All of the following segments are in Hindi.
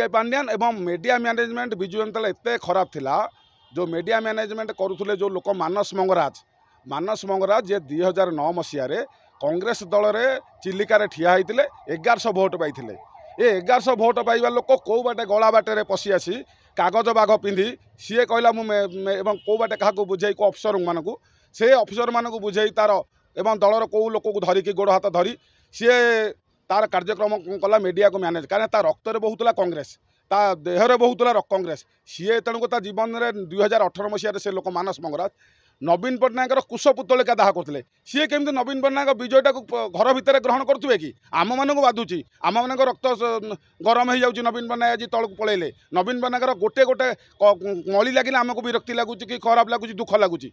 विके पांड्यान एवं मीडिया मैनेजमेंट विजु जनता एत खराब थिला जो मीडिया मैनेजमेंट करुले जो लोक मानस मंगराज जे 2009 मसीह कांग्रेस दल में चिलिकार ठिया होते 1100 भोट पाई ये 1100 भोट पाइबा लोक कौ बाटे गला बाटे पशि आसी कागज बाघ पिंधि सी कहला कौ बाटे क्या बुझे को अफसर मानक से अफसर मानक बुझे तार एवं दलर कौ लोक को धरिकी गोड़ हाथ धरी सी तार कार्यक्रम कला मीडिया को मैनेज कारण ता रक्त बहुला कांग्रेस ता देहरे बहुला कांग्रेस सी तेणुक ता जीवन में 2018 मसीह से लोक मानस मंगराज नवीन पट्टनायक कुशपुतलिका दाह करते सी केमती नवीन पट्टनायक विजयटा को घर भितर ग्रहण करुवे कि आम मानक बाधुची आम मान रक्त गरम हो जाऊँगी नवीन पट्टनायक आज तलक पलैले नवीन पट्टनायक गोटे गोटे मली लगे आमको विरक्ति लगुच कि खराब लगुच दुख लगुच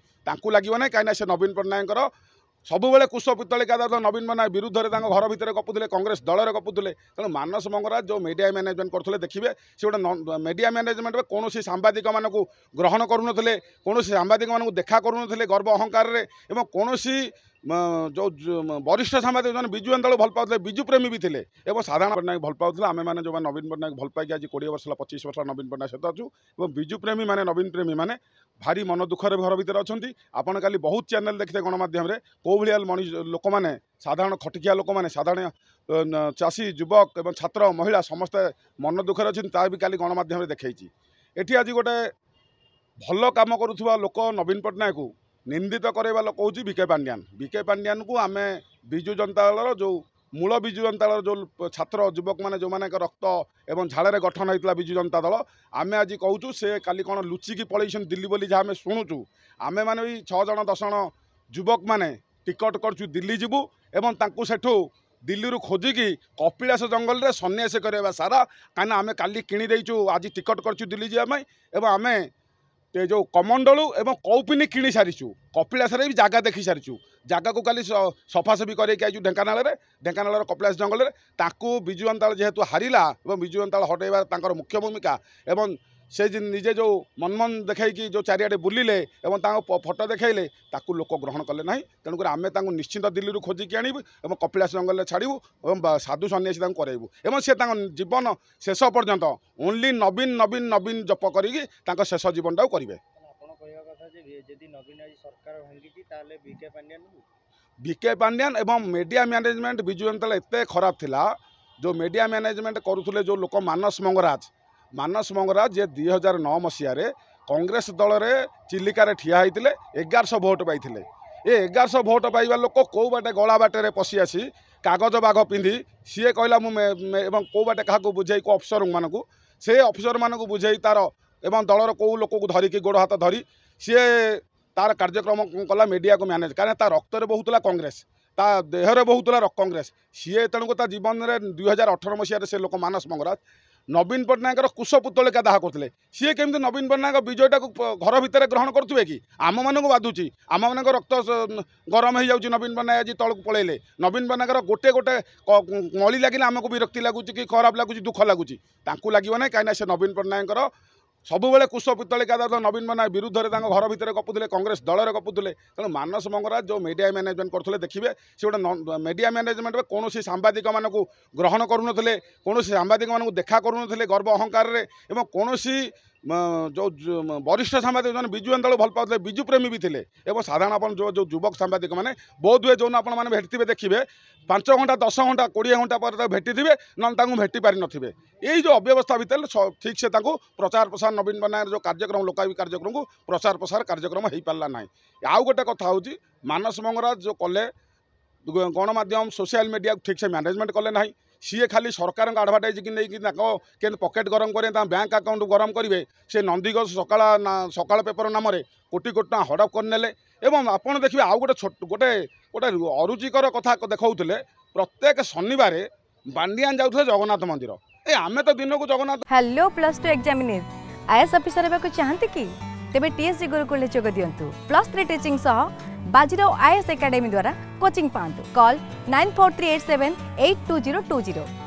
लगे ना कहीं से नवीन पट्टनायक सबुबले कुशपुतलिका नवीन पट्टनायक विरुद्ध में घर भितर गपुले कांग्रेस दल में गपुले तेणु मानस मंगराज जो मीडिया मैनेजमेंट करते देखिए से गोटे मीडिया मैनेजमेंट में कौन सांबादिक मानक ग्रहण करुले कौन सांबादिक मानक देखा करुले गर्व अहंकार में कौन जो वरिष्ठ सांबादिक मैंने विजु जनता भल पाते विजु प्रेमी भी थे और साधारण पट्टनायक भल पाते आम मैंने जो नवीन पट्टनायक भल पाई आज 20 वर्ष 25 वर्ष नवीन पट्टनायक सहित अच्छु और विजु प्रेमी मैंने नवीन प्रेमी मैंने भारी मन दुखर घर भितर अच्छा आपड़ काली बहुत चैनल देखते गणमाध्यम कौ भाया मनीष लोक मैंने साधारण खटिकिया लोक मैंने साधारण चाषी युवक और छात्र महिला समस्ते मन दुखर अच्छी ता भी काली गणमाध्यम देखी ये आज गोटे भल कम करुवा लोक नवीन पट्टनायक को निंदित करवा लोक हूँ विके पांड्यान को आम विजु जनता दल जो मूल विजु जनता दल जो छात्र युवक मैंने जो माने रक्त एवं झाड़े गठन होता विजु जनता दल आम आज कहूँ से काली कौन लुचिकी पलैन दिल्ली बोली जहाँ आम शुणुचु आम मैंने भी 6 जन 10 जन युवक मैंने टिकट करचु दिल्ली जीवु एवं तांकु सेठू दिल्ली रू खोजिकी कपिलास जंगल में सन्यास करवा सारा कहीं आम काली किणीदेचु आज टिकट करचु दिल्ली जावाई एवं आम जो कमंडलू एवं कौपिनी किणी सारीचु कपिलास भी जगह देखी सारीचु जगह को काली सफासफी करके आईचु ढेंकानाल कपिलास जंगल में ताकू विजु जनता जेहेतु हारिला और विजु जनता हटेबार मुख्य भूमिका एवं से निजे जो मनमन देखी जो चारिआडे बुलिले एवं फोटो देखले ताकू लोक ग्रहण कले ना तेणुक आम निश्चिंत दिल्ली खोजिकी आणबू और कपिलास जंगल में छाड़ू और साधु सन्यासी करबू और से जीवन शेष पर्यंत ओनली नवीन नवीन नवीन जप कर शेष जीवनटा करेंगे। विके पांड्यान एवं मीडिया मैनेजमेंट विजु जनता एत खराब थिला जो मीडिया मैनेजमेंट करुले जो लोक मानस मंगराज जे 2009 मसीह कांग्रेस दल में चिलिकार ठिया होते 1100 भोट पाई ये 1100 भोट पाइबा लोक कौ बाटे गला बाटे पशि आसी कागज बाघ पिंधि सी कहला कौ बाटे क्या बुझे को अफसर मानक से अफसर मानक बुझे तार एवं दलर कौ लोक को धरिकी गोड़ हाथ धरी सी तार कार्यक्रम कला मीडिया को मैनेज कारण ता रक्त बहुला कांग्रेस ता देहरे बहुला कांग्रेस सी तेणुक ता जीवन में 2018 मसीह से लोक मानस मंगराज नवीन पट्टनायक कुशपुतलिका दाह करते सी केमती नवीन पट्टनायक विजयटा को घर भितर ग्रहण करुवे कि आम मानक बाधुची आम मान रक्त गरम हो जाऊँगी नवीन पट्टनायक आज तलक पलैले नवीन पट्टनायक गोटे गोटे मली लगे आमको विरक्ति लगुच कि खराब लगुच दुख लगुच लगे ना कहीं से नवीन पट्टनायक सबुबले कुशपुतलिका नवीन पट्टनायक विरुद्ध में घर भितर गपुले कांग्रेस दल में गपुले तेणु मानस मंगराज जो मीडिया मैनेजमेंट करते देखिए से गोटे मीडिया मैनेजमेंट में कौन सांबादिक मानक ग्रहण करुले कौन सांबादिक मानक देखा करुले गर्व अहंकार में कौन जो वरिष्ठ सांबादिक मैंने विजु जनता भल पाते विजु प्रेमी भी थे और साधारण आप जो युवक सांबादिक मैंने बहुत हुए जो आपने भेटते देखिए 5 घंटा 10 घंटा 20 घंटा पर भेटी थे ना भेटी पारि नथिबे यही जो अव्यवस्था भितर ठीक से प्रचार प्रसार नवीन पट्टनायक जो कार्यक्रम लोकाभिमुखी कार्यक्रम को प्रचार प्रसार कार्यक्रम हो पारा ना आउ गोटे कथा हूँ मानस मंगराज जो कले गणमाध्यम सोशल मीडिया ठीक से मैनेजमेंट कले ना सी खाली सरकार आडभाटाइज की नहीं पकेट गरम करें बैंक अकाउंट गरम करेंगे से नंदीगज सकाल पेपर नाम कोटी कोटी टाँग हड़प करने एवं आपड़ देखिए आउ गोटे गोटे गोटे अरुचिकर कथा देखते प्रत्येक शनिवार बांडियान जाऊे जगन्नाथ मंदिर ए आम तो दिन को Jagannath. Hello +2 examinees IAS officer होगा चाहते कि तेबे टीएससी गुरुकुल जोग दियंतु +3 टीचिंग सह बाजीराव आईएएस एकेडमी द्वारा कोचिंग पांतु कॉल 9438782020।